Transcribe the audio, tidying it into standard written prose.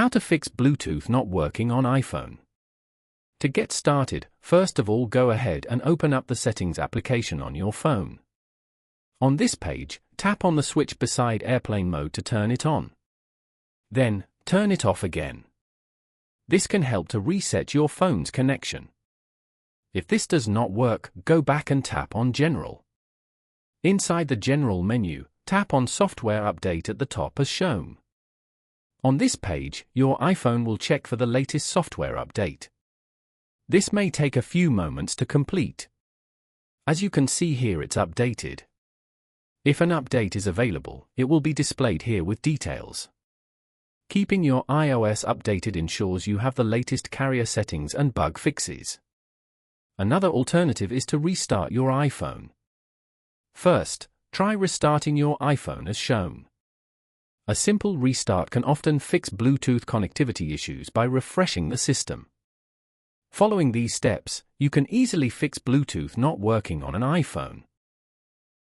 How to fix Bluetooth not working on iPhone. To get started, first of all go ahead and open up the Settings application on your phone. On this page, tap on the switch beside Airplane Mode to turn it on. Then, turn it off again. This can help to reset your phone's connection. If this does not work, go back and tap on General. Inside the General menu, tap on Software Update at the top as shown. On this page, your iPhone will check for the latest software update. This may take a few moments to complete. As you can see here, it's updated. If an update is available, it will be displayed here with details. Keeping your iOS updated ensures you have the latest carrier settings and bug fixes. Another alternative is to restart your iPhone. First, try restarting your iPhone as shown. A simple restart can often fix Bluetooth connectivity issues by refreshing the system. Following these steps, you can easily fix Bluetooth not working on an iPhone.